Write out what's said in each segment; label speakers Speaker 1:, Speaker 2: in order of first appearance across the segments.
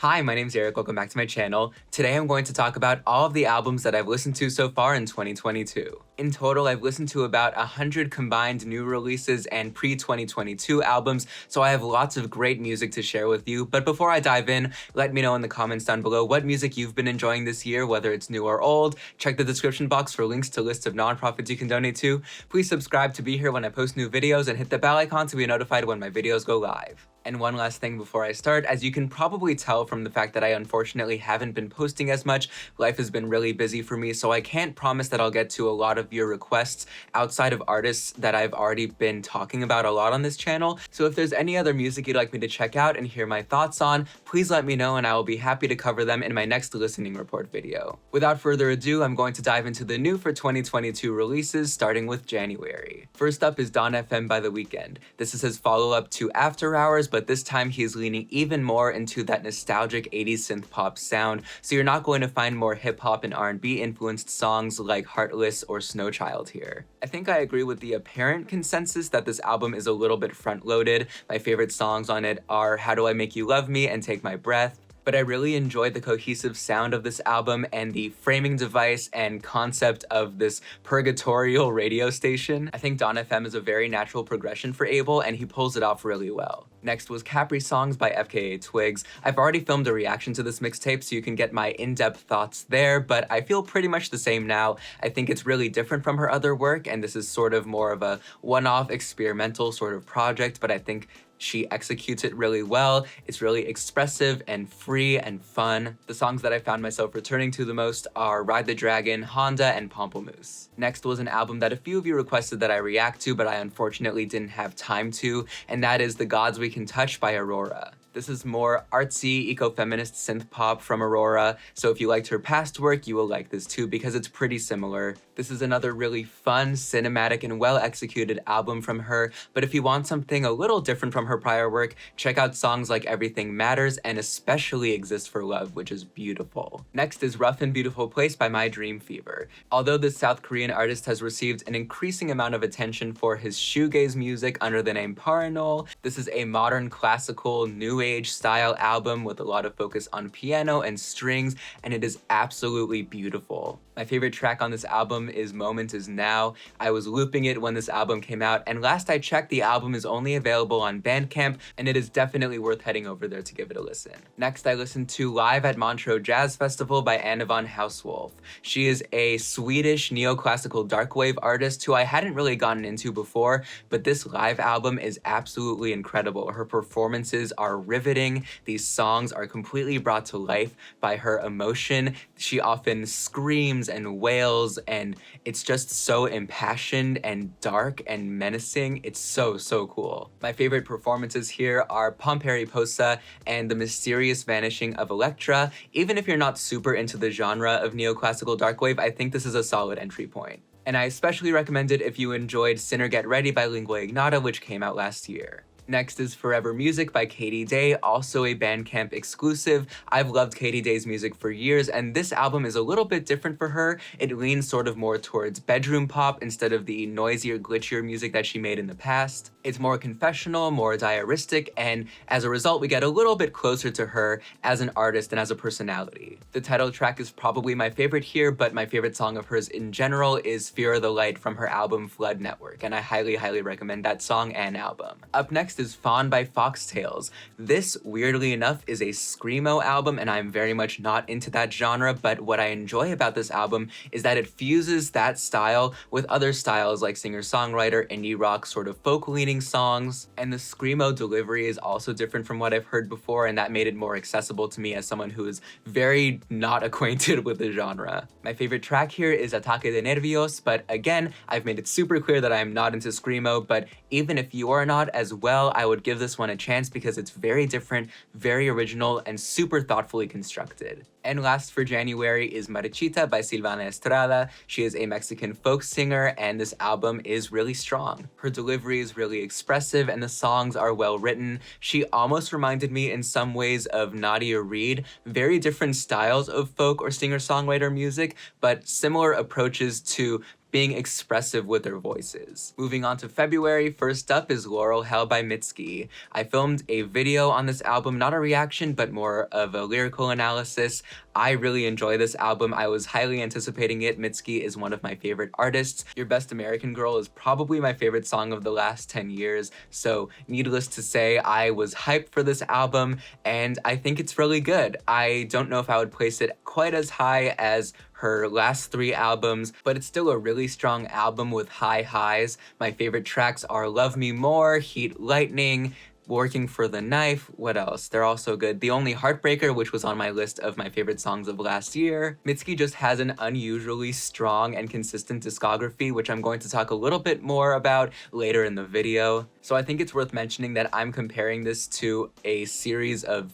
Speaker 1: Hi, my name's Eric. Welcome back to my channel. Today I'm going to talk about all of the albums that I've listened to so far in 2022. In total, I've listened to about 100 combined new releases and pre-2022 albums, so I have lots of great music to share with you. But before I dive in, let me know in the comments down below what music you've been enjoying this year, whether it's new or old. Check the description box for links to lists of nonprofits you can donate to. Please subscribe to be here when I post new videos and hit the bell icon to be notified when my videos go live. And one last thing before I start, as you can probably tell from the fact that I unfortunately haven't been posting as much, life has been really busy for me, so I can't promise that I'll get to a lot of your requests outside of artists that I've already been talking about a lot on this channel. So if there's any other music you'd like me to check out and hear my thoughts on, please let me know and I will be happy to cover them in my next listening report video. Without further ado, I'm going to dive into the new for 2022 releases, starting with January. First up is Dawn FM by The Weeknd. This is his follow-up to After Hours, but this time he is leaning even more into that nostalgic 80s synth pop sound, so you're not going to find more hip-hop and R&B influenced songs like Heartless or Snow Child here. I think I agree with the apparent consensus that this album is a little bit front-loaded. My favorite songs on it are How Do I Make You Love Me and Take My Breath. But I really enjoyed the cohesive sound of this album and the framing device and concept of this purgatorial radio station. I think Dawn FM is a very natural progression for Abel, and he pulls it off really well. Next was Capri Songs by FKA Twigs. I've already filmed a reaction to this mixtape, so you can get my in-depth thoughts there, but I feel pretty much the same now. I think it's really different from her other work, and this is sort of more of a one-off experimental sort of project, but I think she executes it really well. It's really expressive and free and fun. The songs that I found myself returning to the most are Ride the Dragon, Honda, and Pamplemousse. Next was an album that a few of you requested that I react to, but I unfortunately didn't have time to, and that is The Gods We Can Touch by Aurora. This is more artsy, ecofeminist synth pop from Aurora, so if you liked her past work, you will like this too because it's pretty similar. This is another really fun, cinematic, and well-executed album from her, but if you want something a little different from her prior work, check out songs like Everything Matters and especially Exist for Love, which is beautiful. Next is Rough and Beautiful Place by My Dream Fever. Although this South Korean artist has received an increasing amount of attention for his shoegaze music under the name Paranol, this is a modern classical new age style album with a lot of focus on piano and strings, and it is absolutely beautiful. My favorite track on this album is Moment Is Now. I was looping it when this album came out, and last I checked, the album is only available on Bandcamp, and it is definitely worth heading over there to give it a listen. Next, I listened to Live at Montreux Jazz Festival by Anna von Hauswolf. She is a Swedish neoclassical darkwave artist who I hadn't really gotten into before, but this live album is absolutely incredible. Her performances are riveting. These songs are completely brought to life by her emotion. She often screams and wails, and it's just so impassioned and dark and menacing. It's so cool. My favorite performances here are Pomperiposa and The Mysterious Vanishing of Electra. Even if you're not super into the genre of neoclassical darkwave, I think this is a solid entry point. And I especially recommend it if you enjoyed Sinner Get Ready by Lingua Ignota, which came out last year. Next is Forever Music by Katie Day, also a Bandcamp exclusive. I've loved Katie Day's music for years, and this album is a little bit different for her. It leans sort of more towards bedroom pop instead of the noisier, glitchier music that she made in the past. It's more confessional, more diaristic, and as a result, we get a little bit closer to her as an artist and as a personality. The title track is probably my favorite here, but my favorite song of hers in general is Fear of the Light from her album Flood Network, and I highly recommend that song and album. Up next is Fawn by Foxtails. This, weirdly enough, is a screamo album, and I'm very much not into that genre, but what I enjoy about this album is that it fuses that style with other styles like singer-songwriter, indie rock, sort of folk-leaning songs, and the screamo delivery is also different from what I've heard before, and that made it more accessible to me as someone who is very not acquainted with the genre. My favorite track here is Ataque de Nervios, but again, I've made it super clear that I am not into screamo, but even if you are not as well, I would give this one a chance because it's very different, very original, and super thoughtfully constructed. And last for January is Marichita by Silvana Estrada. She is a Mexican folk singer, and this album is really strong. Her delivery is really expressive, and the songs are well written. She almost reminded me in some ways of Nadia Reid. Very different styles of folk or singer-songwriter music, but similar approaches to being expressive with their voices. Moving on to February, first up is Laurel Hell by Mitski. I filmed a video on this album, not a reaction, but more of a lyrical analysis. I really enjoy this album. I was highly anticipating it. Mitski is one of my favorite artists. Your Best American Girl is probably my favorite song of the last 10 years, so needless to say, I was hyped for this album, and I think it's really good. I don't know if I would place it quite as high as her last 3 albums, but it's still a really strong album with high highs. My favorite tracks are Love Me More, Heat Lightning, Working for the Knife, what else? They're all so good. The Only Heartbreaker, which was on my list of my favorite songs of last year. Mitski just has an unusually strong and consistent discography, which I'm going to talk a little bit more about later in the video. So I think it's worth mentioning that I'm comparing this to a series of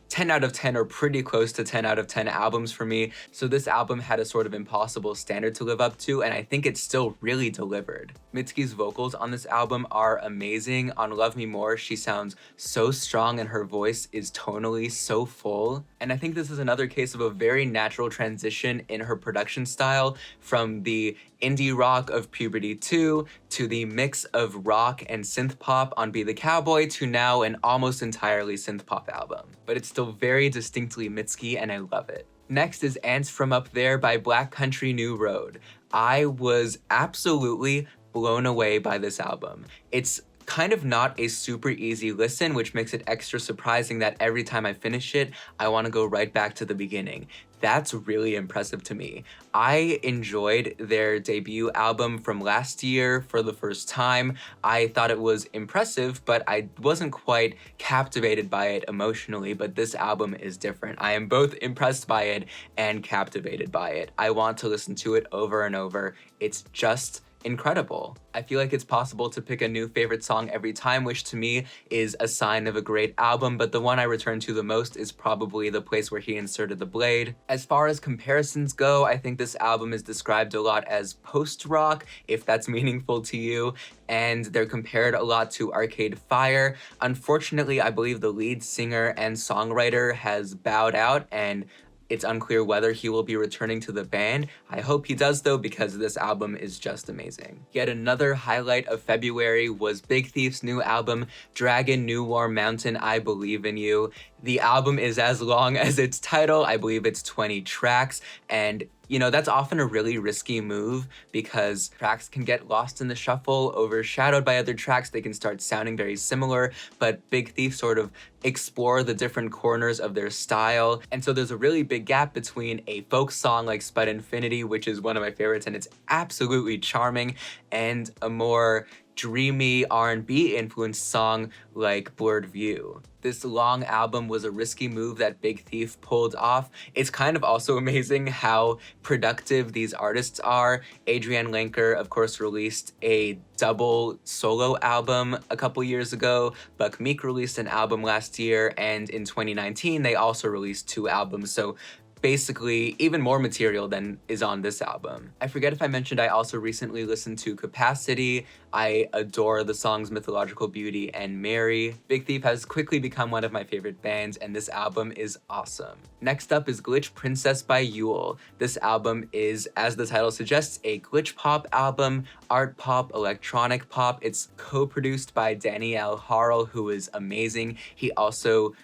Speaker 1: 10 out of 10 or pretty close to 10 out of 10 albums for me, so this album had a sort of impossible standard to live up to, and I think it still really delivered. Mitski's vocals on this album are amazing. On Love Me More, she sounds so strong and her voice is tonally so full, and I think this is another case of a very natural transition in her production style from the indie rock of Puberty 2 to the mix of rock and synth pop on Be the Cowboy to now an almost entirely synth pop album. But it's still very distinctly Mitski and I love it. Next is Ants From Up There by Black Country New Road. I was absolutely blown away by this album. It's kind of not a super easy listen, which makes it extra surprising that every time I finish it, I want to go right back to the beginning. That's really impressive to me. I enjoyed their debut album from last year for the first time. I thought it was impressive, but I wasn't quite captivated by it emotionally, but this album is different. I am both impressed by it and captivated by it. I want to listen to it over and over. It's just incredible. I feel like it's possible to pick a new favorite song every time, which to me is a sign of a great album, but the one I return to the most is probably The Place Where He Inserted the Blade. As far as comparisons go, I think this album is described a lot as post-rock, if that's meaningful to you, and they're compared a lot to Arcade Fire. Unfortunately, I believe the lead singer and songwriter has bowed out, and it's unclear whether he will be returning to the band. I hope he does though, because this album is just amazing. Yet another highlight of February was Big Thief's new album, Dragon New Warm Mountain, I Believe in You. The album is as long as its title. I believe it's 20 tracks, and you know, that's often a really risky move because tracks can get lost in the shuffle, overshadowed by other tracks. They can start sounding very similar, but Big Thief sort of explore the different corners of their style. And so there's a really big gap between a folk song like Spud Infinity, which is one of my favorites and it's absolutely charming, and a more dreamy R&B influenced song like Blurred View. This long album was a risky move that Big Thief pulled off. It's kind of also amazing how productive these artists are. Adrienne Lenker, of course, released a double solo album a couple years ago. Buck Meek released an album last year, and in 2019, they also released 2 albums. So basically even more material than is on this album. I forget if I mentioned I also recently listened to Capacity. I adore the songs Mythological Beauty and Mary. Big Thief has quickly become one of my favorite bands, and this album is awesome. Next up is Glitch Princess by Yule. This album is, as the title suggests, a glitch pop album, art pop, electronic pop. It's co-produced by Danielle Harrell, who is amazing. He also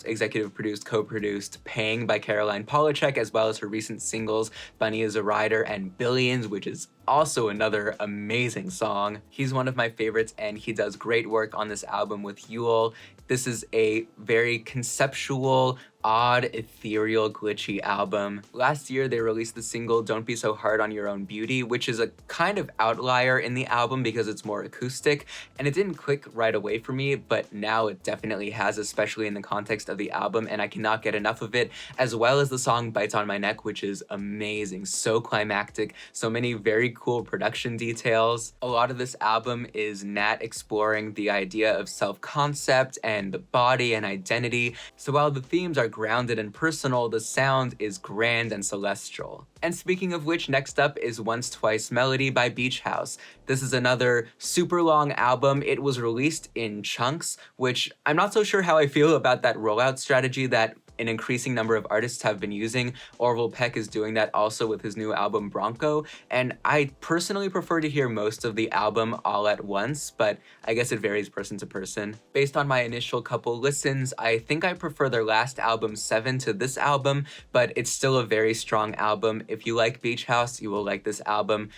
Speaker 1: executive produced, co-produced Pang by Caroline Polachek, as well as her recent singles Bunny is a Rider and Billions, which is also another amazing song. He's one of my favorites and he does great work on this album with Yule. This is a very conceptual, odd, ethereal, glitchy album. Last year, they released the single Don't Be So Hard on Your Own Beauty, which is a kind of outlier in the album because it's more acoustic, and it didn't click right away for me, but now it definitely has, especially in the context of the album, and I cannot get enough of it, as well as the song Bites on My Neck, which is amazing, so climactic, so many very cool production details. A lot of this album is Nat exploring the idea of self-concept and the body and identity, so while the themes are grounded and personal, the sound is grand and celestial. And speaking of which, next up is Once Twice Melody by Beach House. This is another super long album. It was released in chunks, which I'm not so sure how I feel about that rollout strategy that an increasing number of artists have been using. Orville Peck is doing that also with his new album Bronco, and I personally prefer to hear most of the album all at once, but I guess it varies person to person. Based on my initial couple listens, I think I prefer their last album 7 to this album, but it's still a very strong album. If you like Beach House, you will like this album.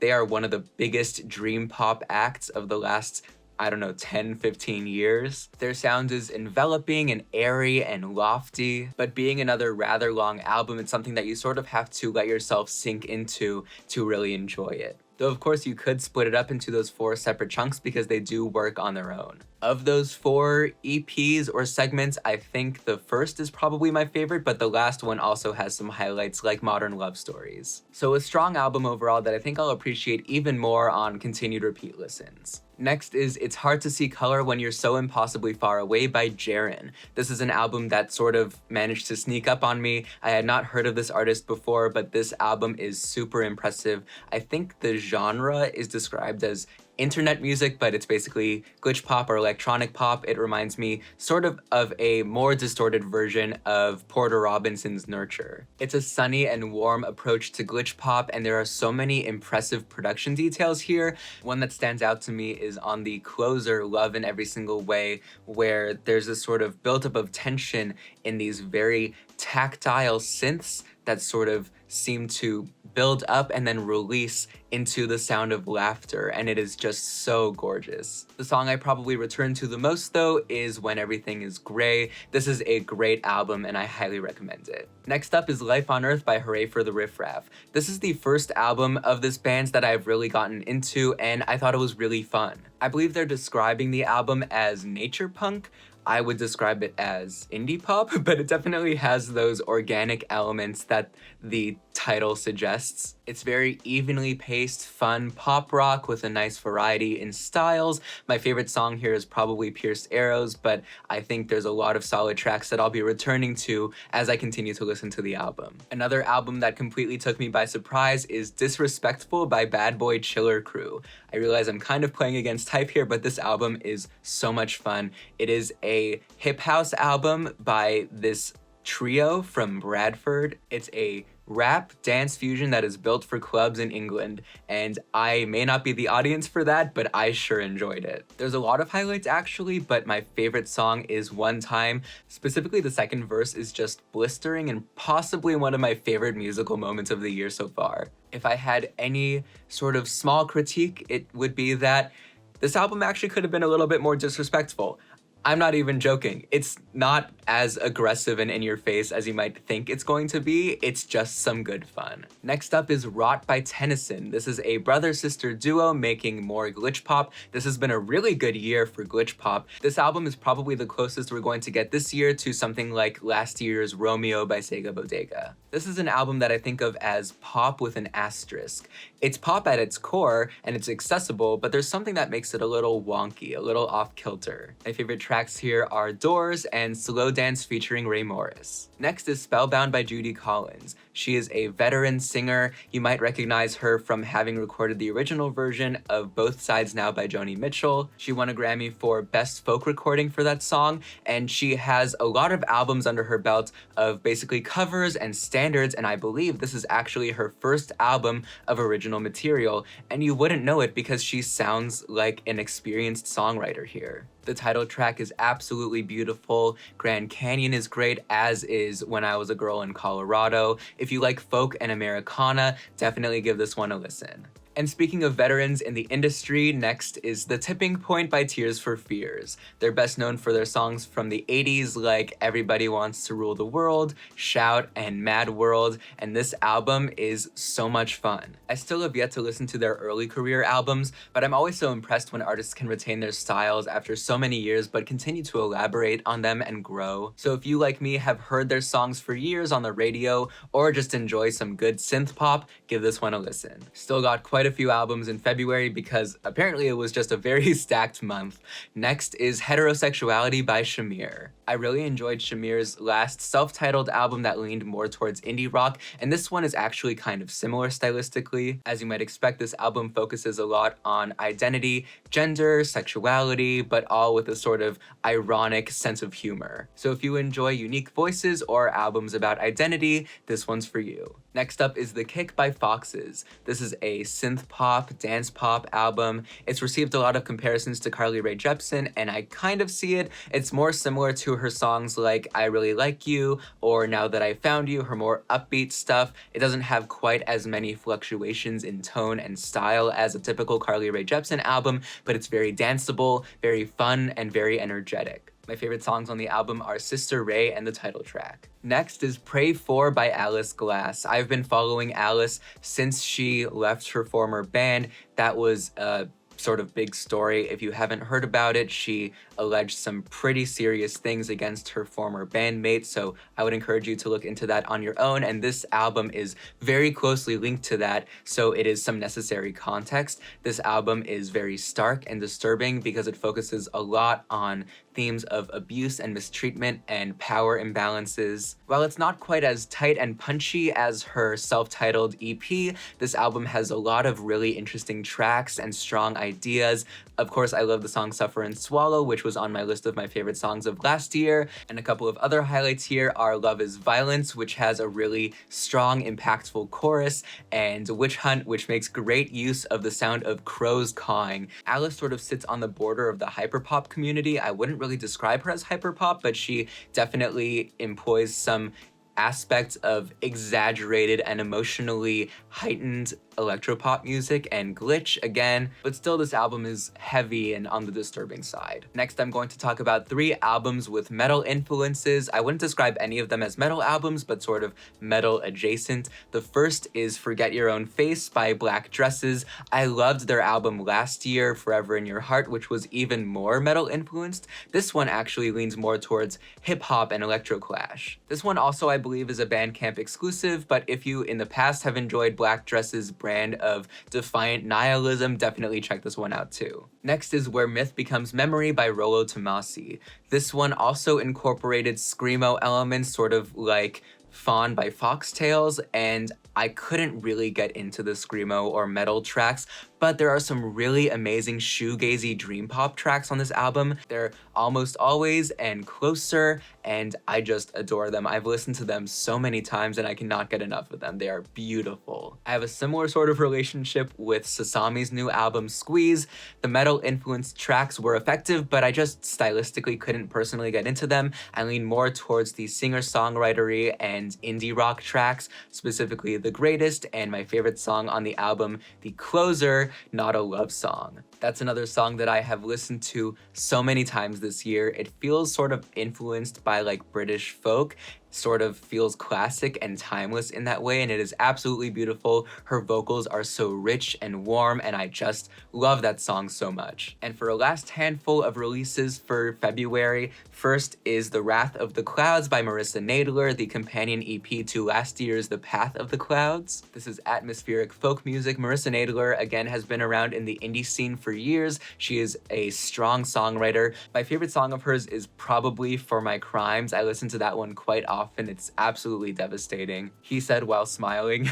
Speaker 1: They are one of the biggest dream pop acts of the last, I don't know, 10, 15 years. Their sound is enveloping and airy and lofty, but being another rather long album, it's something that you sort of have to let yourself sink into to really enjoy it. Though of course you could split it up into those 4 separate chunks because they do work on their own. Of those 4 EPs or segments, I think the first is probably my favorite, but the last one also has some highlights like Modern Love Stories. So a strong album overall that I think I'll appreciate even more on continued repeat listens. Next is It's Hard to See Color When You're So Impossibly Far Away by Jaren. This is an album that sort of managed to sneak up on me. I had not heard of this artist before, but this album is super impressive. I think the genre is described as internet music, but it's basically glitch pop or electronic pop. It reminds me sort of a more distorted version of Porter Robinson's Nurture. It's a sunny and warm approach to glitch pop, and there are so many impressive production details here. One that stands out to me is on the closer, Love in Every Single Way, where there's a sort of buildup of tension in these very tactile synths that sort of seem to build up and then release into the sound of laughter, and it is just so gorgeous. The song I probably return to the most though is When Everything Is Gray. This is a great album and I highly recommend it. Next up is Life on Earth by Hooray for the Riff Raff. This is the first album of this band that I've really gotten into, and I thought it was really fun. I believe they're describing the album as nature punk. I would describe it as indie pop, but it definitely has those organic elements that the title suggests. It's very evenly paced, fun pop rock with a nice variety in styles. My favorite song here is probably Pierced Arrows, but I think there's a lot of solid tracks that I'll be returning to as I continue to listen to the album. Another album that completely took me by surprise is Disrespectful by Bad Boy Chiller Crew. I realize I'm kind of playing against type here, but this album is so much fun. It is a hip house album by this trio from Bradford. It's a rap dance fusion that is built for clubs in England, and I may not be the audience for that, but I sure enjoyed it. There's a lot of highlights actually, but my favorite song is One Time. Specifically, the second verse is just blistering and possibly one of my favorite musical moments of the year so far. If I had any sort of small critique, it would be that this album actually could have been a little bit more disrespectful. I'm not even joking. It's not as aggressive and in your face as you might think it's going to be. It's just some good fun. Next up is Rot by Tennyson. This is a brother-sister duo making more glitch pop. This has been a really good year for glitch pop. This album is probably the closest we're going to get this year to something like last year's Romeo by Sega Bodega. This is an album that I think of as pop with an asterisk. It's pop at its core and it's accessible, but there's something that makes it a little wonky, a little off-kilter. My favorite tracks here are Doors and Slow Dance featuring Ray Morris. Next is Spellbound by Judy Collins. She is a veteran singer. You might recognize her from having recorded the original version of Both Sides Now by Joni Mitchell. She won a Grammy for Best Folk Recording for that song, and she has a lot of albums under her belt of basically covers and standards, and I believe this is actually her first album of original material, and you wouldn't know it because she sounds like an experienced songwriter here. The title track is absolutely beautiful. Grand Canyon is great, as is When I Was a Girl in Colorado. If you like folk and Americana, definitely give this one a listen. And speaking of veterans in the industry, next is The Tipping Point by Tears for Fears. They're best known for their songs from the 80s like Everybody Wants to Rule the World, Shout, and Mad World, and this album is so much fun. I still have yet to listen to their early career albums, but I'm always so impressed when artists can retain their styles after so many years but continue to elaborate on them and grow. So if you, like me, have heard their songs for years on the radio or just enjoy some good synth pop, give this one a listen. Still got quite quite a few albums in February because apparently it was just a very stacked month. Next is Heterosexuality by Shamir. I really enjoyed Shamir's last self-titled album that leaned more towards indie rock, and this one is actually kind of similar stylistically. As you might expect, this album focuses a lot on identity, gender, sexuality, but all with a sort of ironic sense of humor. So if you enjoy unique voices or albums about identity, this one's for you. Next up is The Kick by Foxes. This is a synth pop, dance pop album. It's received a lot of comparisons to Carly Rae Jepsen, and I kind of see it. It's more similar to her songs like I Really Like You or Now That I Found You, her more upbeat stuff. It doesn't have quite as many fluctuations in tone and style as a typical Carly Rae Jepsen album, but it's very danceable, very fun, and very energetic. My favorite songs on the album are Sister Ray and the title track. Next is Pray For by Alice Glass. I've been following Alice since she left her former band. That was a sort of big story. If you haven't heard about it, she alleged some pretty serious things against her former bandmate, so I would encourage you to look into that on your own, and this album is very closely linked to that, so it is some necessary context. This album is very stark and disturbing because it focuses a lot on themes of abuse and mistreatment and power imbalances. While it's not quite as tight and punchy as her self-titled EP, this album has a lot of really interesting tracks and strong ideas. Of course, I love the song Suffer and Swallow, which was on my list of my favorite songs of last year, and a couple of other highlights here are Love is Violence, which has a really strong, impactful chorus, and Witch Hunt, which makes great use of the sound of crows cawing. Alice sort of sits on the border of the hyperpop community. I wouldn't really describe her as hyperpop, but she definitely employs some aspects of exaggerated and emotionally heightened electropop music and glitch again, but still this album is heavy and on the disturbing side. Next, I'm going to talk about 3 albums with metal influences. I wouldn't describe any of them as metal albums, but sort of metal adjacent. The first is Forget Your Own Face by Black Dresses. I loved their album last year, Forever in Your Heart, which was even more metal influenced. This one actually leans more towards hip hop and electroclash. This one also, I believe, is a Bandcamp exclusive, but if you in the past have enjoyed Black Dresses' brand of defiant nihilism, definitely check this one out too. Next is Where Myth Becomes Memory by Rollo Tomasi. This one also incorporated screamo elements, sort of like Fawn by Foxtails, and I couldn't really get into the screamo or metal tracks, but there are some really amazing shoegazy dream pop tracks on this album. They're Almost Always and Closer, and I just adore them. I've listened to them so many times and I cannot get enough of them. They are beautiful. I have a similar sort of relationship with Sasami's new album Squeeze. The metal influenced tracks were effective, but I just stylistically couldn't personally get into them. I lean more towards the singer-songwritery and indie rock tracks, specifically The Greatest and my favorite song on the album, The Closer, Not a Love Song. That's another song that I have listened to so many times this year. It feels sort of influenced by like British folk, sort of feels classic and timeless in that way, and it is absolutely beautiful. Her vocals are so rich and warm, and I just love that song so much. And for a last handful of releases for February, first is The Wrath of the Clouds by Marissa Nadler, the companion EP to last year's The Path of the Clouds. This is atmospheric folk music. Marissa Nadler, again, has been around in the indie scene for years. She is a strong songwriter. My favorite song of hers is probably For My Crimes. I listen to that one quite often. It's absolutely devastating. He said while smiling.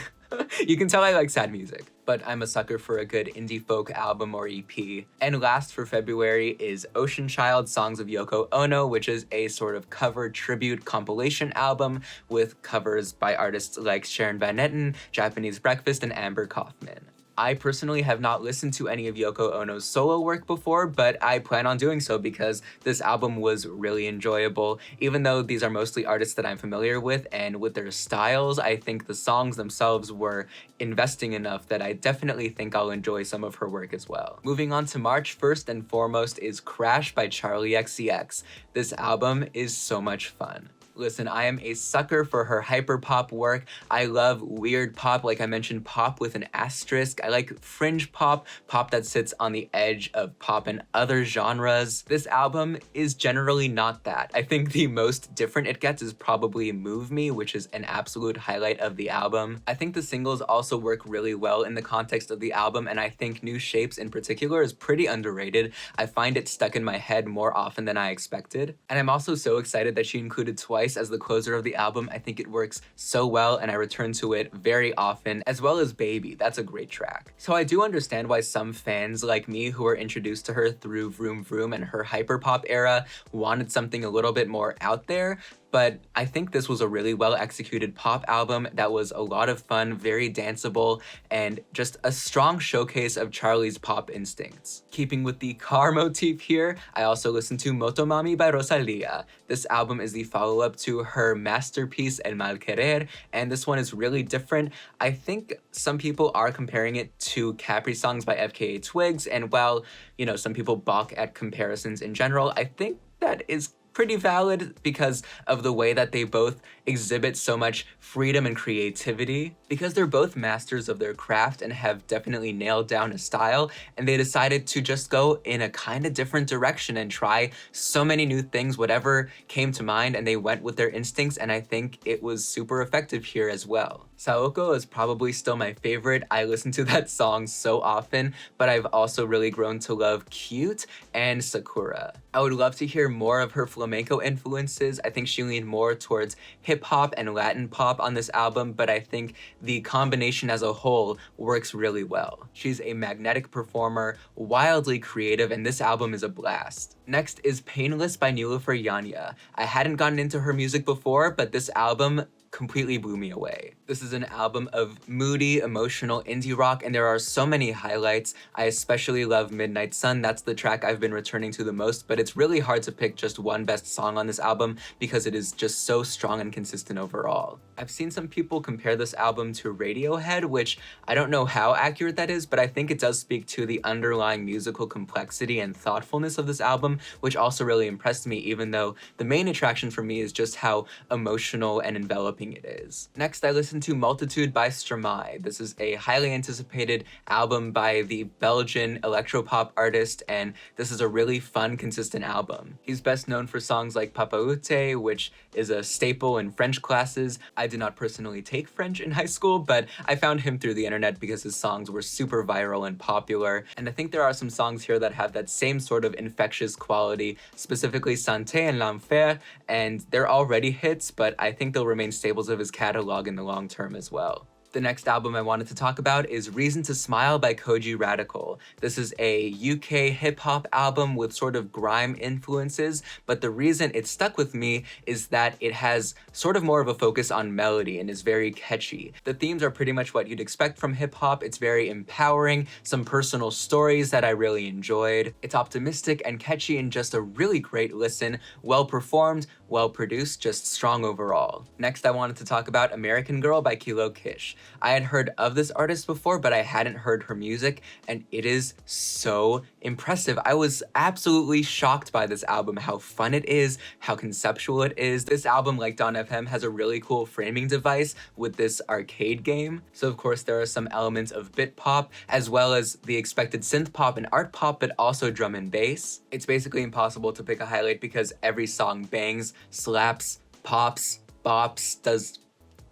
Speaker 1: You can tell I like sad music, but I'm a sucker for a good indie folk album or EP. And last for February is Ocean Child Songs of Yoko Ono, which is a sort of cover tribute compilation album with covers by artists like Sharon Van Etten, Japanese Breakfast, and Amber Kaufman. I personally have not listened to any of Yoko Ono's solo work before, but I plan on doing so because this album was really enjoyable. Even though these are mostly artists that I'm familiar with, and with their styles, I think the songs themselves were investing enough that I definitely think I'll enjoy some of her work as well. Moving on to March, first and foremost is Crash by Charlie XCX. This album is so much fun. Listen, I am a sucker for her hyperpop work. I love weird pop, like I mentioned, pop with an asterisk. I like fringe pop, pop that sits on the edge of pop and other genres. This album is generally not that. I think the most different it gets is probably Move Me, which is an absolute highlight of the album. I think the singles also work really well in the context of the album, and I think New Shapes in particular is pretty underrated. I find it stuck in my head more often than I expected. And I'm also so excited that she included Twice as the closer of the album. I think it works so well and I return to it very often, as well as Baby. That's a great track. So I do understand why some fans like me who were introduced to her through Vroom Vroom and her hyperpop era wanted something a little bit more out there, but I think this was a really well executed pop album that was a lot of fun, very danceable, and just a strong showcase of Charlie's pop instincts. Keeping with the car motif here, I also listened to Motomami by Rosalía. This album is the follow-up to her masterpiece El Mal Querer, and this one is really different. I think some people are comparing it to Capri Songs by FKA Twigs, and while, you know, some people balk at comparisons in general, I think that is pretty valid because of the way that they both exhibit so much freedom and creativity. Because they're both masters of their craft and have definitely nailed down a style, and they decided to just go in a kind of different direction and try so many new things, whatever came to mind, and they went with their instincts, and I think it was super effective here as well. Saoko is probably still my favorite. I listen to that song so often, but I've also really grown to love Cute and Sakura. I would love to hear more of her flamenco influences. I think she leaned more towards hip-hop and Latin pop on this album, but I think the combination as a whole works really well. She's a magnetic performer, wildly creative, and this album is a blast. Next is Painless by Niloufer Yanya. I hadn't gotten into her music before, but this album completely blew me away. This is an album of moody, emotional indie rock, and there are so many highlights. I especially love Midnight Sun. That's the track I've been returning to the most, but it's really hard to pick just one best song on this album because it is just so strong and consistent overall. I've seen some people compare this album to Radiohead, which I don't know how accurate that is, but I think it does speak to the underlying musical complexity and thoughtfulness of this album, which also really impressed me, even though the main attraction for me is just how emotional and enveloping it is. Next, I listened to Multitude by Stromae. This is a highly anticipated album by the Belgian electropop artist, and this is a really fun, consistent album. He's best known for songs like Papa Ute, which is a staple in French classes. I did not personally take French in high school, but I found him through the internet because his songs were super viral and popular, and I think there are some songs here that have that same sort of infectious quality, specifically Santé and L'Enfer, and they're already hits, but I think they'll remain staples of his catalog in the long term as well. The next album I wanted to talk about is Reason to Smile by Koji Radical. This is a UK hip-hop album with sort of grime influences, but the reason it stuck with me is that it has sort of more of a focus on melody and is very catchy. The themes are pretty much what you'd expect from hip-hop. It's very empowering, some personal stories that I really enjoyed. It's optimistic and catchy and just a really great listen, well performed, well produced, just strong overall. Next, I wanted to talk about American Girl by Kilo Kish. I had heard of this artist before, but I hadn't heard her music, and it is so impressive. I was absolutely shocked by this album, how fun it is, how conceptual it is. This album, like Dawn FM, has a really cool framing device with this arcade game. So of course there are some elements of bit pop, as well as the expected synth pop and art pop, but also drum and bass. It's basically impossible to pick a highlight because every song bangs, slaps, pops, bops, does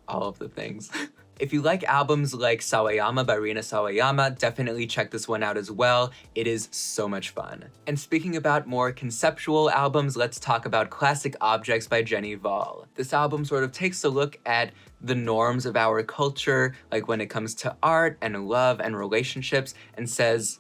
Speaker 1: all of the things. If you like albums like Sawayama by Rina Sawayama, definitely check this one out as well. It is so much fun. And speaking about more conceptual albums, let's talk about Classic Objects by Jenny Val. This album sort of takes a look at the norms of our culture, like when it comes to art and love and relationships, and says,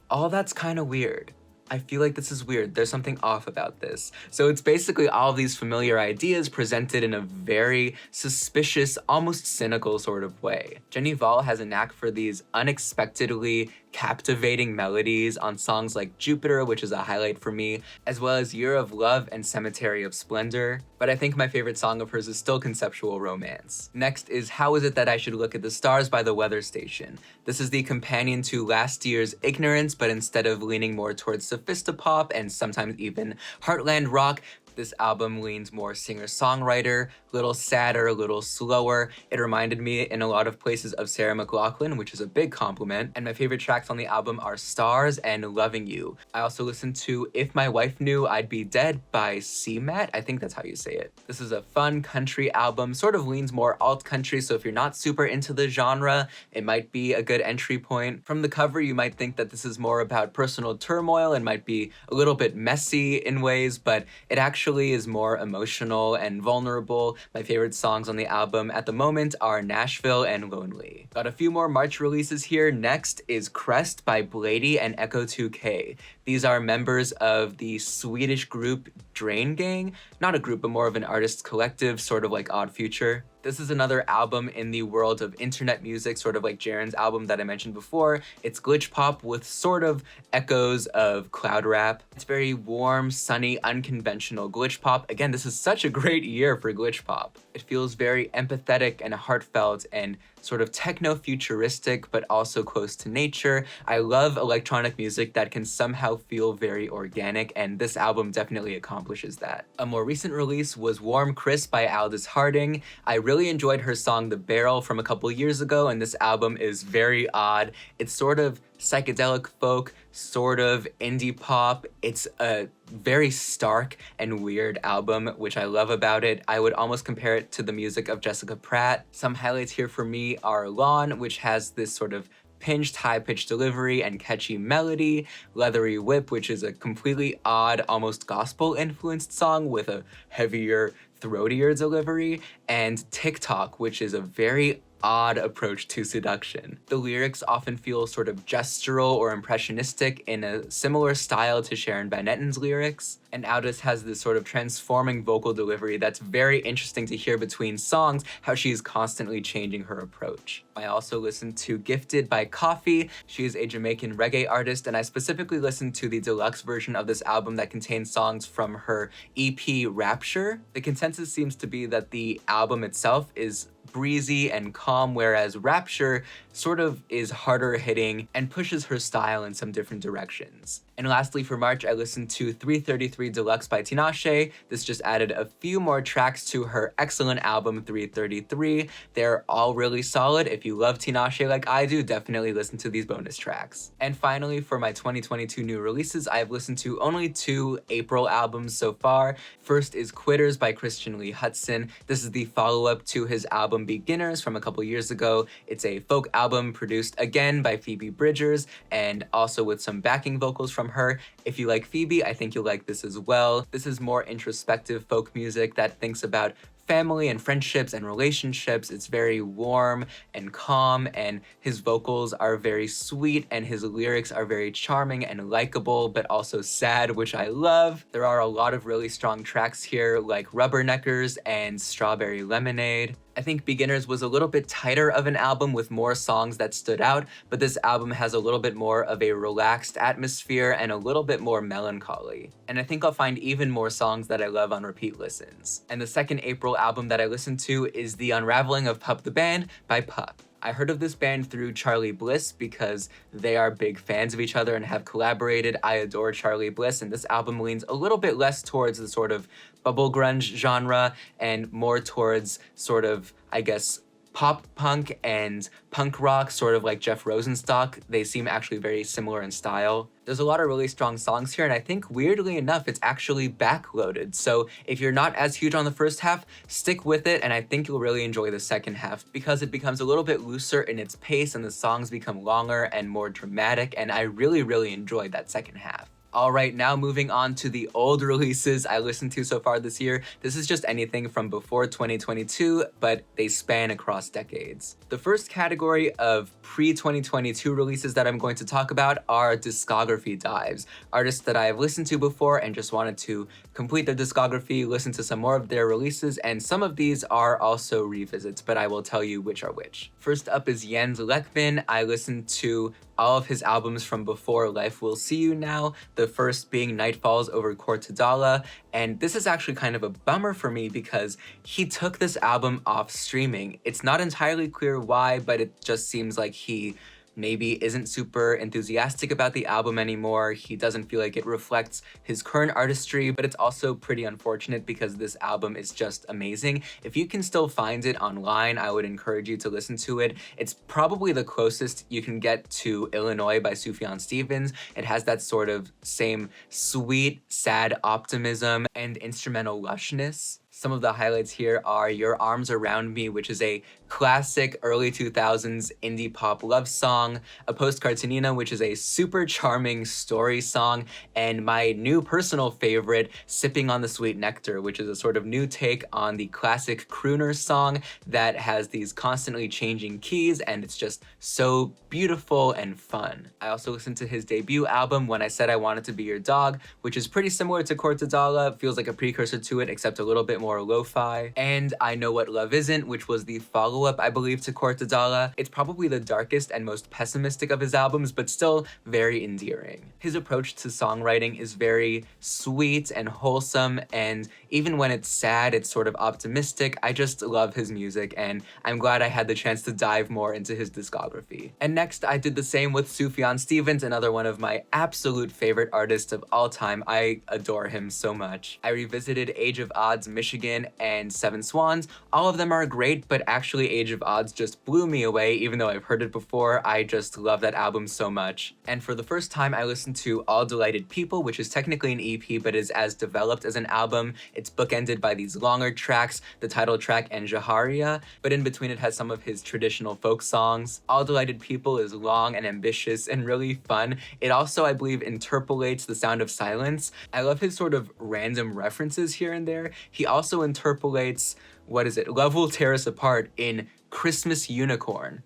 Speaker 1: all that's kind of weird. I feel like this is weird. There's something off about this. So it's basically all of these familiar ideas presented in a very suspicious, almost cynical sort of way. Jenny Val has a knack for these unexpectedly captivating melodies on songs like Jupiter, which is a highlight for me, as well as Year of Love and Cemetery of Splendor. But I think my favorite song of hers is still Conceptual Romance. Next is How Is It That I Should Look at the Stars by The Weather Station. This is the companion to last year's Ignorance, but instead of leaning more towards sophistopop and sometimes even heartland rock, This album leans more singer-songwriter, a little sadder, a little slower. It reminded me in a lot of places of Sarah McLachlan, which is a big compliment. And my favorite tracks on the album are Stars and Loving You. I also listened to If My Wife Knew I'd Be Dead by CMAT. I think that's how you say it. This is a fun country album, sort of leans more alt country, so if you're not super into the genre, it might be a good entry point. From the cover, you might think that this is more about personal turmoil and might be a little bit messy in ways, but it actually is more emotional and vulnerable. My favorite songs on the album at the moment are Nashville and Lonely. Got a few more March releases here. Next is Crest by Blady and Echo 2K. These are members of the Swedish group Drain Gang. Not a group, but more of an artist's collective, sort of like Odd Future. This is another album in the world of internet music, sort of like Jaren's album that I mentioned before. It's glitch pop with sort of echoes of cloud rap. It's very warm, sunny, unconventional glitch pop. Again, this is such a great year for glitch pop. It feels very empathetic and heartfelt and sort of techno-futuristic, but also close to nature. I love electronic music that can somehow feel very organic, and this album definitely accomplishes that. A more recent release was Warm Crisp by Aldous Harding. I really enjoyed her song The Barrel from a couple years ago, and this album is very odd. It's sort of psychedelic folk, sort of indie pop. It's a very stark and weird album, which I love about it. I would almost compare it to the music of Jessica Pratt. Some highlights here for me are Lawn, which has this sort of pinched, high-pitched delivery and catchy melody, Leathery Whip, which is a completely odd, almost gospel-influenced song with a heavier, throatier delivery, and TikTok, which is a very odd approach to seduction. The lyrics often feel sort of gestural or impressionistic in a similar style to Sharon Van Etten's lyrics, and Aldous has this sort of transforming vocal delivery that's very interesting to hear between songs, how she's constantly changing her approach. I also listened to Gifted by Coffee. She is a Jamaican reggae artist, and I specifically listened to the deluxe version of this album that contains songs from her EP Rapture. The consensus seems to be that the album itself is breezy and calm, whereas Rapture sort of is harder hitting and pushes her style in some different directions. And lastly, for March, I listened to 333 Deluxe by Tinashe. This just added a few more tracks to her excellent album 333. They're all really solid. If you love Tinashe like I do, definitely listen to these bonus tracks. And finally, for my 2022 new releases, I've listened to only 2 April albums so far. First is Quitters by Christian Lee Hutson. This is the follow-up to his album Beginners from a couple years ago. It's a folk album produced again by Phoebe Bridgers and also with some backing vocals from her. If you like Phoebe, I think you'll like this as well. This is more introspective folk music that thinks about family and friendships and relationships. It's very warm and calm, and his vocals are very sweet, and his lyrics are very charming and likable, but also sad, which I love. There are a lot of really strong tracks here, like Rubberneckers and Strawberry Lemonade. I think Beginners was a little bit tighter of an album with more songs that stood out, but this album has a little bit more of a relaxed atmosphere and a little bit more melancholy. And I think I'll find even more songs that I love on repeat listens. And the second April album that I listened to is The Unraveling of Pup the Band by Pup. I heard of this band through Charlie Bliss because they are big fans of each other and have collaborated. I adore Charlie Bliss, and this album leans a little bit less towards the sort of bubble grunge genre and more towards sort of, I guess, pop punk and punk rock, sort of like Jeff Rosenstock. They seem actually very similar in style. There's a lot of really strong songs here, and I think weirdly enough, it's actually backloaded. So if you're not as huge on the first half, stick with it, and I think you'll really enjoy the second half because it becomes a little bit looser in its pace and the songs become longer and more dramatic, and I really enjoyed that second half. Alright, now moving on to the old releases I listened to so far this year. This is just anything from before 2022, but they span across decades. The first category of pre-2022 releases that I'm going to talk about are Discography Dives. Artists that I have listened to before and just wanted to complete their discography, listen to some more of their releases, and some of these are also revisits, but I will tell you which are which. First up is Jens Lekman. I listened to all of his albums from before Life Will See You Now, the first being Night Falls over Kortedala, and this is actually kind of a bummer for me because he took this album off streaming. It's not entirely clear why, but it just seems like he maybe isn't super enthusiastic about the album anymore. He doesn't feel like it reflects his current artistry, but it's also pretty unfortunate because this album is just amazing. If you can still find it online, I would encourage you to listen to it. It's probably the closest you can get to Illinois by Sufjan Stevens. It has that sort of same sweet, sad optimism and instrumental lushness. Some of the highlights here are Your Arms Around Me, which is a classic early 2000s indie pop love song, A Postcard to Nina, which is a super charming story song, and my new personal favorite, Sipping on the Sweet Nectar, which is a sort of new take on the classic crooner song that has these constantly changing keys, and it's just so beautiful and fun. I also listened to his debut album, When I Said I Wanted to Be Your Dog, which is pretty similar to Cortadala, feels like a precursor to it, except a little bit more lo-fi. And I Know What Love Isn't, which was the follow-up, I believe, to Cortadala. It's probably the darkest and most pessimistic of his albums, but still very endearing. His approach to songwriting is very sweet and wholesome, and even when it's sad, it's sort of optimistic. I just love his music, and I'm glad I had the chance to dive more into his discography. And next, I did the same with Sufjan Stevens, another one of my absolute favorite artists of all time. I adore him so much. I revisited Age of Odds, Michigan, and Seven Swans. All of them are great, but actually Age of Odds just blew me away, even though I've heard it before. I just love that album so much. And for the first time, I listened to All Delighted People, which is technically an EP, but is as developed as an album. It's bookended by these longer tracks, the title track and Jaharia, but in between it has some of his traditional folk songs. All Delighted People is long and ambitious and really fun. It also, I believe, interpolates the sound of silence. I love his sort of random references here and there. He also interpolates, Love Will Tear Us Apart in Christmas Unicorn.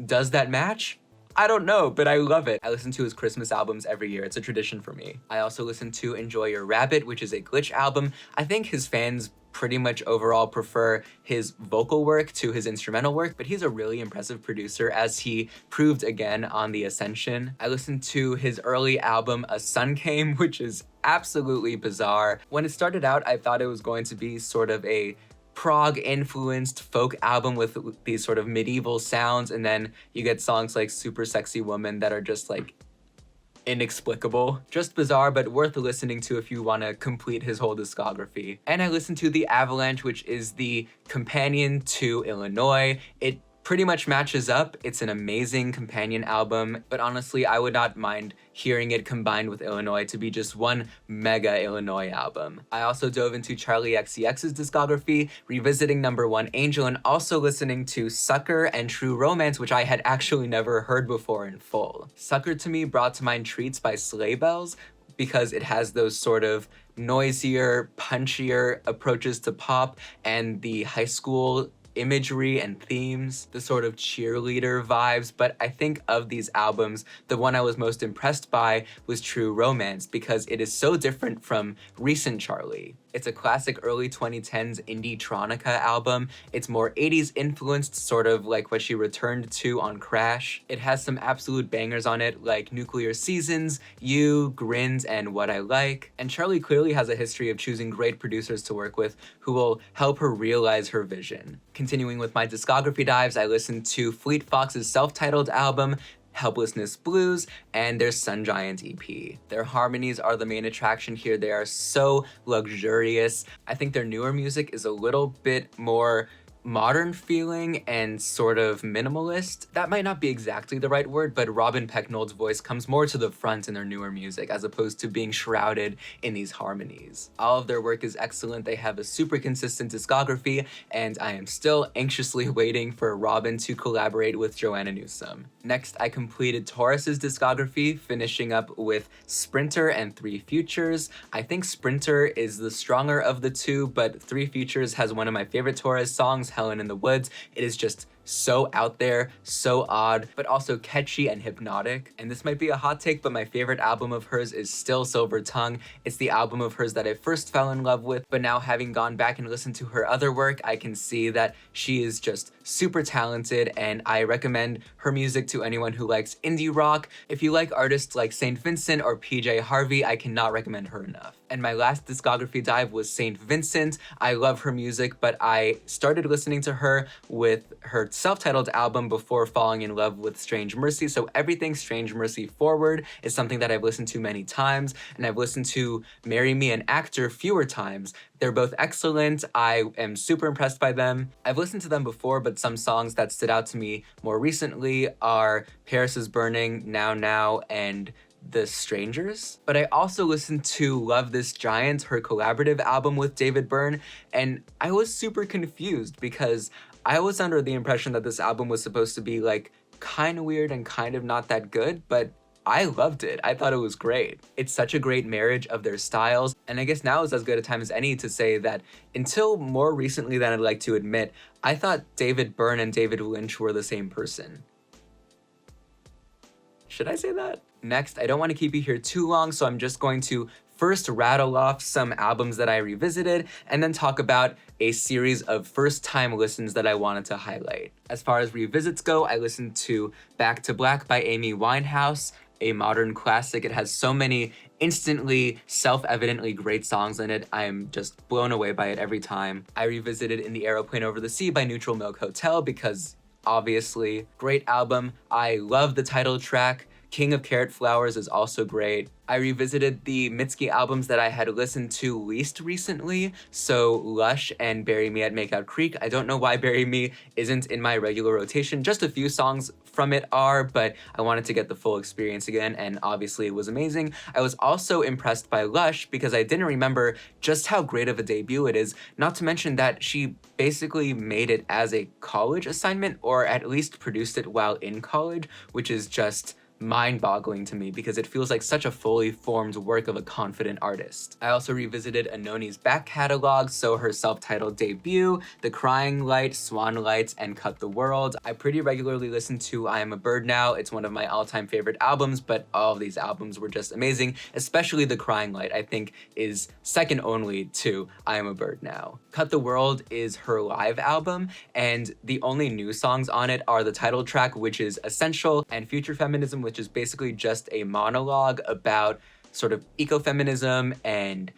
Speaker 1: Does that match? I don't know, but I love it. I listen to his Christmas albums every year. It's a tradition for me. I also listen to Enjoy Your Rabbit, which is a Glitch album. I think his fans pretty much overall prefer his vocal work to his instrumental work, but he's a really impressive producer, as he proved again on The Ascension. I listened to his early album, A Sun Came, which is absolutely bizarre. When it started out, I thought it was going to be sort of a prog-influenced folk album with these sort of medieval sounds, and then you get songs like Super Sexy Woman that are just like inexplicable. Just bizarre, but worth listening to if you want to complete his whole discography. And I listened to The Avalanche, which is the companion to Illinois. It pretty much matches up. It's an amazing companion album, but honestly, I would not mind hearing it combined with Illinois to be just one mega Illinois album. I also dove into Charlie XCX's discography, revisiting Number One Angel, and also listening to Sucker and True Romance, which I had actually never heard before in full. Sucker to me brought to mind Treats by Sleigh Bells, because it has those sort of noisier, punchier approaches to pop and the high school imagery and themes, the sort of cheerleader vibes. But I think of these albums, the one I was most impressed by was True Romance, because it is so different from recent Charlie. It's a classic early 2010s indie-tronica album. It's more 80s influenced, sort of like what she returned to on Crash. It has some absolute bangers on it, like Nuclear Seasons, You, Grins, and What I Like. And Charlie clearly has a history of choosing great producers to work with who will help her realize her vision. Continuing with my discography dives, I listened to Fleet Fox's self-titled album, Helplessness Blues, and their Sun Giant EP. Their harmonies are the main attraction here. They are so luxurious. I think their newer music is a little bit more modern feeling and sort of minimalist. That might not be exactly the right word, but Robin Pecknold's voice comes more to the front in their newer music, as opposed to being shrouded in these harmonies. All of their work is excellent. They have a super consistent discography, and I am still anxiously waiting for Robin to collaborate with Joanna Newsom. Next, I completed Taurus's discography, finishing up with Sprinter and Three Futures. I think Sprinter is the stronger of the two, but Three Futures has one of my favorite Taurus songs, Helen in the Woods. It is just so out there, so odd, but also catchy and hypnotic. And this might be a hot take, but my favorite album of hers is still Silver Tongue. It's the album of hers that I first fell in love with, but now having gone back and listened to her other work, I can see that she is just super talented, and I recommend her music to anyone who likes indie rock. If you like artists like St. Vincent or PJ Harvey, I cannot recommend her enough. And my last discography dive was St. Vincent. I love her music, but I started listening to her with her self-titled album before falling in love with Strange Mercy, so everything Strange Mercy forward is something that I've listened to many times, and I've listened to Marry Me an Actor fewer times. They're both excellent. I am super impressed by them. I've listened to them before, but some songs that stood out to me more recently are Paris is Burning, Now Now, and The Strangers. But I also listened to Love This Giant, her collaborative album with David Byrne, and I was super confused because I was under the impression that this album was supposed to be like kind of weird and kind of not that good, but I loved it. I thought it was great. It's such a great marriage of their styles, and I guess now is as good a time as any to say that until more recently than I'd like to admit, I thought David Byrne and David Lynch were the same person. Should I say that? Next, I don't want to keep you here too long, so I'm just going to first rattle off some albums that I revisited, and then talk about a series of first-time listens that I wanted to highlight. As far as revisits go, I listened to Back to Black by Amy Winehouse, a modern classic. It has so many instantly, self-evidently great songs in it. I am just blown away by it every time. I revisited In the Aeroplane Over the Sea by Neutral Milk Hotel because, obviously, great album. I love the title track. King of Carrot Flowers is also great. I revisited the Mitski albums that I had listened to least recently, so Lush and Bury Me at Makeout Creek. I don't know why Bury Me isn't in my regular rotation. Just a few songs from it are, but I wanted to get the full experience again, and obviously it was amazing. I was also impressed by Lush because I didn't remember just how great of a debut it is, not to mention that she basically made it as a college assignment, or at least produced it while in college, which is just mind-boggling to me because it feels like such a fully formed work of a confident artist. I also revisited Anoni's back catalog, so her self-titled debut, The Crying Light, Swan Lights, and Cut the World. I pretty regularly listen to I Am a Bird Now. It's one of my all-time favorite albums, but all of these albums were just amazing, especially The Crying Light, I think is second only to I Am a Bird Now. Cut the World is her live album, and the only new songs on it are the title track, which is Essential, and Future Feminism, which is basically just a monologue about sort of ecofeminism and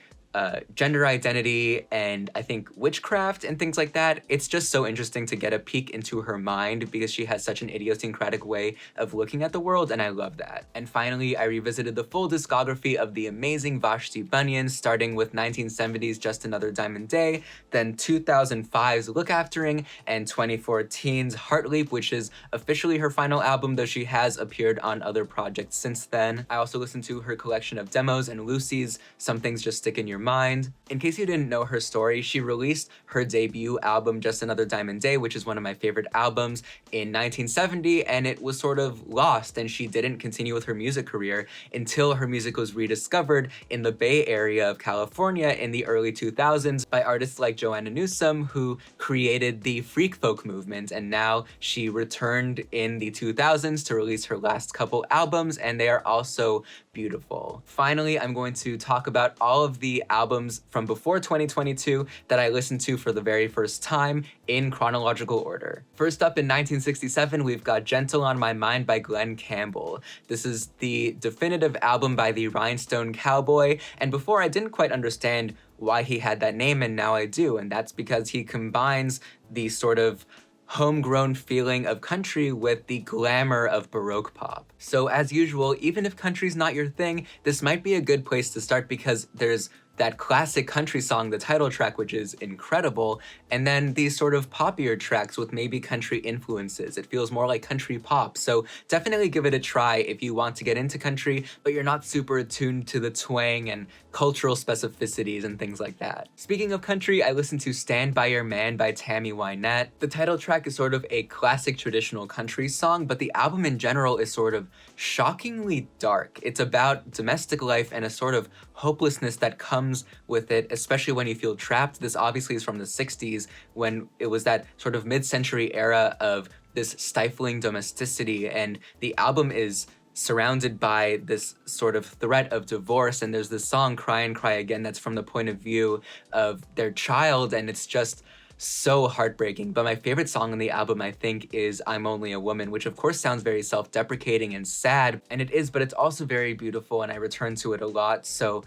Speaker 1: gender identity and I think witchcraft and things like that. It's just so interesting to get a peek into her mind because she has such an idiosyncratic way of looking at the world, and I love that. And finally, I revisited the full discography of the amazing Vashti Bunyan, starting with 1970's Just Another Diamond Day, then 2005's Look Aftering, and 2014's Heart Leap, which is officially her final album, though she has appeared on other projects since then. I also listened to her collection of demos and Lucy's Some Things Just Stick in Your Mind. In case you didn't know her story, she released her debut album Just Another Diamond Day, which is one of my favorite albums, in 1970, and it was sort of lost, and she didn't continue with her music career until her music was rediscovered in the Bay Area of California in the early 2000s by artists like Joanna Newsom, who created the freak folk movement, and now she returned in the 2000s to release her last couple albums, and they are also beautiful. Finally, I'm going to talk about all of the albums from before 2022 that I listened to for the very first time in chronological order. First up in 1967, we've got Gentle on My Mind by Glenn Campbell. This is the definitive album by the Rhinestone Cowboy, and before I didn't quite understand why he had that name, and now I do, and that's because he combines the sort of homegrown feeling of country with the glamour of Baroque pop. So as usual, even if country's not your thing, this might be a good place to start because there's that classic country song, the title track, which is incredible, and then these sort of poppier tracks with maybe country influences. It feels more like country pop, so definitely give it a try if you want to get into country, but you're not super attuned to the twang and cultural specificities and things like that. Speaking of country, I listened to Stand By Your Man by Tammy Wynette. The title track is sort of a classic traditional country song, but the album in general is sort of shockingly dark. It's about domestic life and a sort of hopelessness that comes with it, especially when you feel trapped. This obviously is from the 60s, when it was that sort of mid-century era of this stifling domesticity, and the album is surrounded by this sort of threat of divorce, and there's this song, Cry and Cry Again, that's from the point of view of their child, and it's just so heartbreaking. But my favorite song on the album, I think, is I'm Only a Woman, which of course sounds very self-deprecating and sad, and it is, but it's also very beautiful, and I return to it a lot. So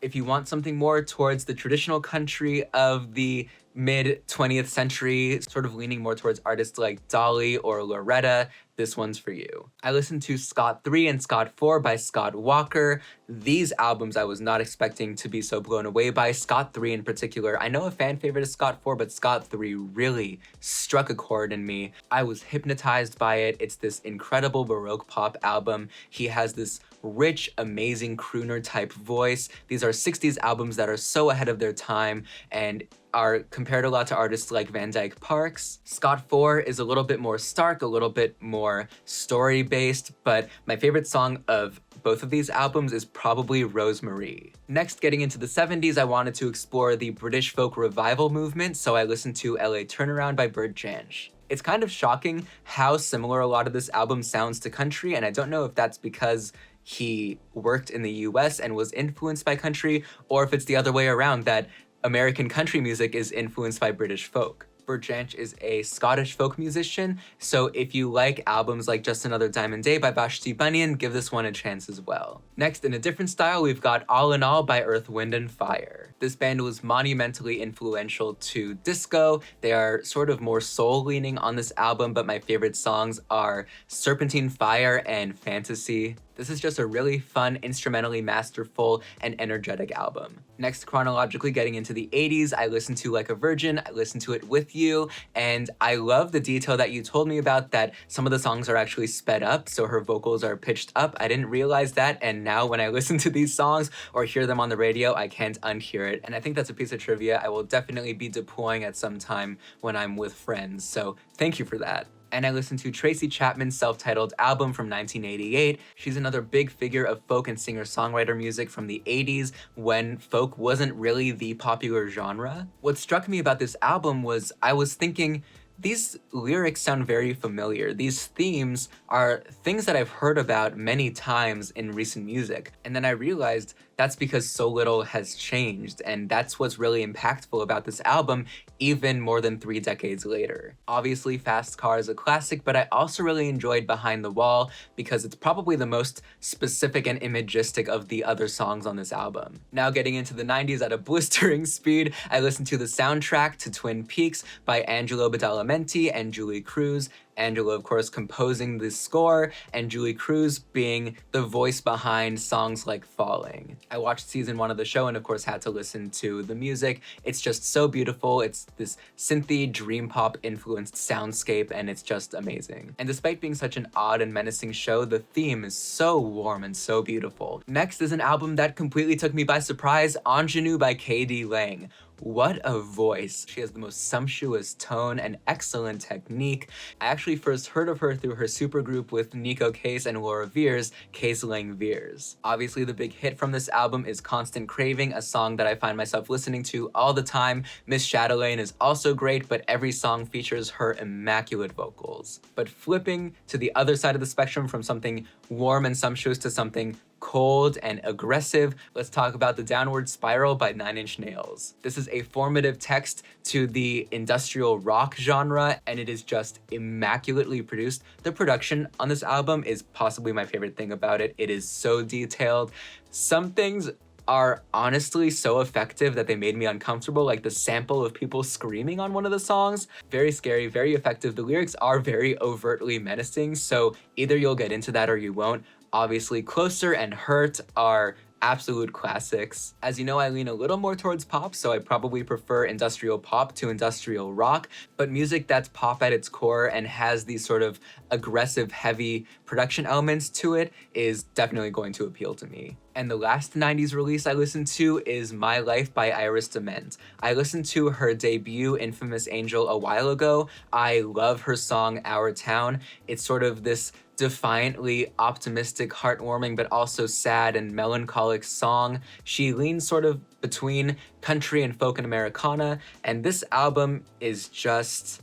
Speaker 1: If you want something more towards the traditional country of the mid 20th century, sort of leaning more towards artists like Dolly or Loretta, this one's for you. I listened to Scott 3 and Scott 4 by Scott Walker. These albums I was not expecting to be so blown away by. Scott 3 in particular. I know a fan favorite is Scott 4, but Scott 3 really struck a chord in me. I was hypnotized by it. It's this incredible Baroque pop album. He has this rich, amazing crooner type voice. These are 60s albums that are so ahead of their time and are compared a lot to artists like Van Dyke Parks. Scott 4 is a little bit more stark, a little bit more story-based, but my favorite song of both of these albums is probably Rosemary. Next, getting into the 70s, I wanted to explore the British folk revival movement, so I listened to LA Turnaround by Bert Jansch. It's kind of shocking how similar a lot of this album sounds to country, and I don't know if that's because he worked in the US and was influenced by country, or if it's the other way around, that American country music is influenced by British folk. Bert Jansch is a Scottish folk musician, so if you like albums like Just Another Diamond Day by Vashti Bunyan, give this one a chance as well. Next, in a different style, we've got All in All by Earth, Wind & Fire. This band was monumentally influential to disco. They are sort of more soul-leaning on this album, but my favorite songs are Serpentine Fire and Fantasy. This is just a really fun, instrumentally masterful, and energetic album. Next, chronologically getting into the 80s, I listened to Like a Virgin, I listened to it with you, and I love the detail that you told me about, that some of the songs are actually sped up, so her vocals are pitched up. I didn't realize that, and now when I listen to these songs or hear them on the radio, I can't unhear it. And I think that's a piece of trivia I will definitely be deploying at some time when I'm with friends, so thank you for that. And I listened to Tracy Chapman's self-titled album from 1988. She's another big figure of folk and singer-songwriter music from the 80s when folk wasn't really the popular genre. What struck me about this album was I was thinking, these lyrics sound very familiar. These themes are things that I've heard about many times in recent music. And then I realized that's because so little has changed, and that's what's really impactful about this album, even more than 3 decades later. Obviously, Fast Car is a classic, but I also really enjoyed Behind the Wall because it's probably the most specific and imagistic of the other songs on this album. Now getting into the 90s at a blistering speed, I listened to the soundtrack to Twin Peaks by Angelo Badalamenti and Julie Cruz. Angelo, of course, composing the score, and Julie Cruz being the voice behind songs like Falling. I watched season 1 of the show and of course had to listen to the music. It's just so beautiful. It's this synthy, dream pop influenced soundscape, and it's just amazing. And despite being such an odd and menacing show, the theme is so warm and so beautiful. Next is an album that completely took me by surprise, Ingenue by K.D. Lang. What a voice. She has the most sumptuous tone and excellent technique. I actually first heard of her through her supergroup with Nico Case and Laura Veers, Case Lang Veers. Obviously, the big hit from this album is Constant Craving, a song that I find myself listening to all the time. Miss Chatelaine is also great, but every song features her immaculate vocals. But flipping to the other side of the spectrum from something warm and sumptuous to something cold and aggressive, let's talk about The Downward Spiral by 9 Inch Nails. This is a formative text to the industrial rock genre, and it is just immaculately produced. The production on this album is possibly my favorite thing about it. It is so detailed. Some things are honestly so effective that they made me uncomfortable, like the sample of people screaming on one of the songs. Very scary, very effective. The lyrics are very overtly menacing, so either you'll get into that or you won't. Obviously, Closer and Hurt are absolute classics. As you know, I lean a little more towards pop, so I probably prefer industrial pop to industrial rock, but music that's pop at its core and has these sort of aggressive, heavy production elements to it is definitely going to appeal to me. And the last 90s release I listened to is My Life by Iris DeMent. I listened to her debut, Infamous Angel, a while ago. I love her song, Our Town. It's sort of this defiantly optimistic, heartwarming, but also sad and melancholic song. She leans sort of between country and folk and Americana, and this album is just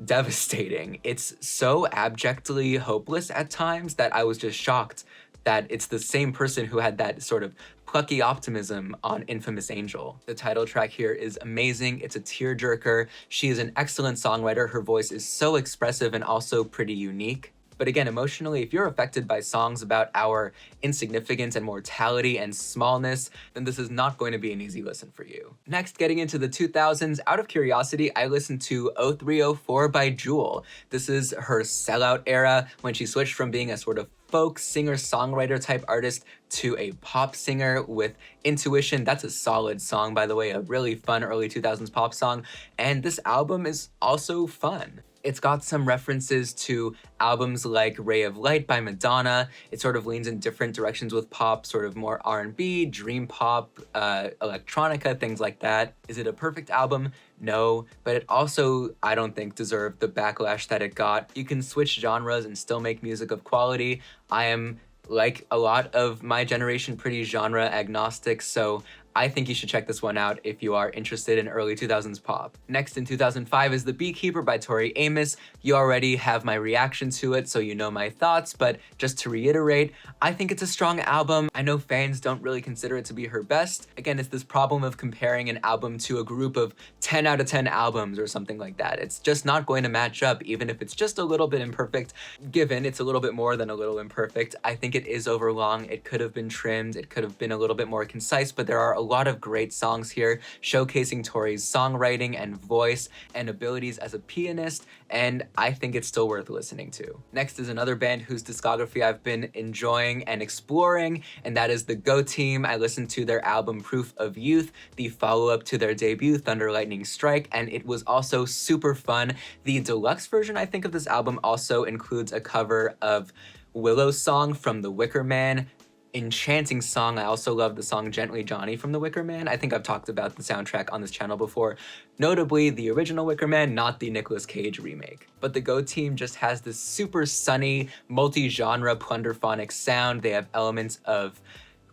Speaker 1: devastating. It's so abjectly hopeless at times that I was just shocked that it's the same person who had that sort of plucky optimism on Infamous Angel. The title track here is amazing. It's a tearjerker. She is an excellent songwriter. Her voice is so expressive and also pretty unique. But again, emotionally, if you're affected by songs about our insignificance and mortality and smallness, then this is not going to be an easy listen for you. Next, getting into the 2000s, out of curiosity, I listened to 0304 by Jewel. This is her sellout era when she switched from being a sort of folk singer-songwriter type artist to a pop singer with Intuition. That's a solid song, by the way, a really fun early 2000s pop song. And this album is also fun. It's got some references to albums like Ray of Light by Madonna. It sort of leans in different directions with pop, sort of more R&B, dream pop, electronica, things like that. Is it a perfect album? No, but it also, I don't think, deserved the backlash that it got. You can switch genres and still make music of quality. I am, like a lot of my generation, pretty genre agnostic, so I think you should check this one out if you are interested in early 2000s pop. Next in 2005 is The Beekeeper by Tori Amos. You already have my reaction to it, so you know my thoughts, but just to reiterate, I think it's a strong album. I know fans don't really consider it to be her best. Again, it's this problem of comparing an album to a group of 10 out of 10 albums or something like that. It's just not going to match up, even if it's just a little bit imperfect. Given it's a little bit more than a little imperfect, I think it is overlong. It could have been trimmed, it could have been a little bit more concise, but there are a lot of great songs here showcasing Tori's songwriting and voice and abilities as a pianist, and I think it's still worth listening to. Next is another band whose discography I've been enjoying and exploring, and that is the Go Team. I listened to their album Proof of Youth, the follow-up to their debut Thunder Lightning Strike, and it was also super fun. The deluxe version, I think, of this album also includes a cover of Willow's song from The Wicker Man. Enchanting song. I also love the song Gently Johnny from The Wicker Man. I think I've talked about the soundtrack on this channel before, notably the original Wicker Man, not the Nicolas Cage remake. But the Go Team just has this super sunny, multi-genre plunderphonic sound. They have elements of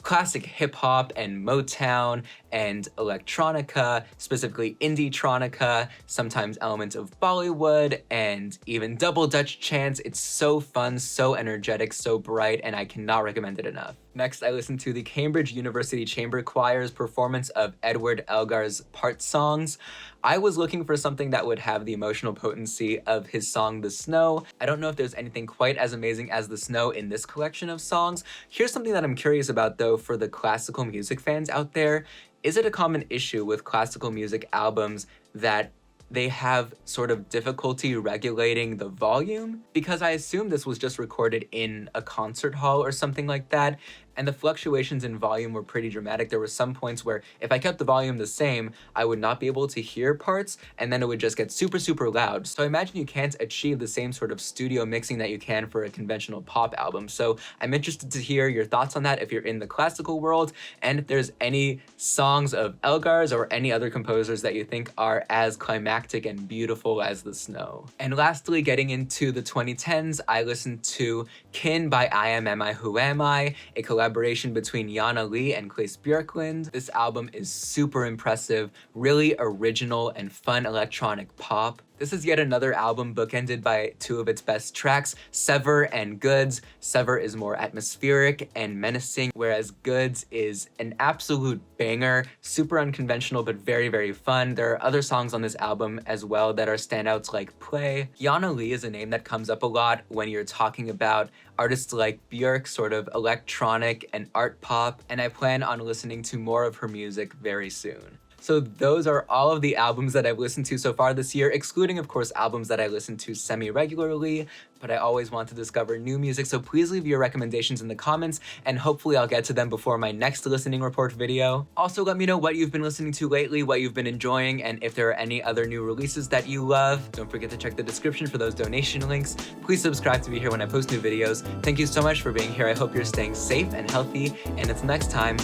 Speaker 1: classic hip-hop and Motown and electronica, specifically indie-tronica, sometimes elements of Bollywood, and even double Dutch chants. It's so fun, so energetic, so bright, and I cannot recommend it enough. Next, I listened to the Cambridge University Chamber Choir's performance of Edward Elgar's part songs. I was looking for something that would have the emotional potency of his song The Snow. I don't know if there's anything quite as amazing as The Snow in this collection of songs. Here's something that I'm curious about though for the classical music fans out there. Is it a common issue with classical music albums that they have sort of difficulty regulating the volume? Because I assume this was just recorded in a concert hall or something like that, and the fluctuations in volume were pretty dramatic. There were some points where if I kept the volume the same, I would not be able to hear parts, and then it would just get super, super loud. So I imagine you can't achieve the same sort of studio mixing that you can for a conventional pop album. So I'm interested to hear your thoughts on that if you're in the classical world, and if there's any songs of Elgar's or any other composers that you think are as climactic and beautiful as The Snow. And lastly, getting into the 2010s, I listened to Kin by I Am I Who Am I, a collaboration between Yana Lee and Claes Björklund. This album is super impressive, really original and fun electronic pop. This is yet another album bookended by two of its best tracks, Sever and Goods. Sever is more atmospheric and menacing, whereas Goods is an absolute banger, super unconventional but very, very fun. There are other songs on this album as well that are standouts like Play. Yana Lee is a name that comes up a lot when you're talking about artists like Björk, sort of electronic and art pop, and I plan on listening to more of her music very soon. So those are all of the albums that I've listened to so far this year, excluding, of course, albums that I listen to semi-regularly, but I always want to discover new music, so please leave your recommendations in the comments, and hopefully I'll get to them before my next listening report video. Also, let me know what you've been listening to lately, what you've been enjoying, and if there are any other new releases that you love. Don't forget to check the description for those donation links. Please subscribe to be here when I post new videos. Thank you so much for being here. I hope you're staying safe and healthy, and until next time,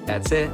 Speaker 1: that's it.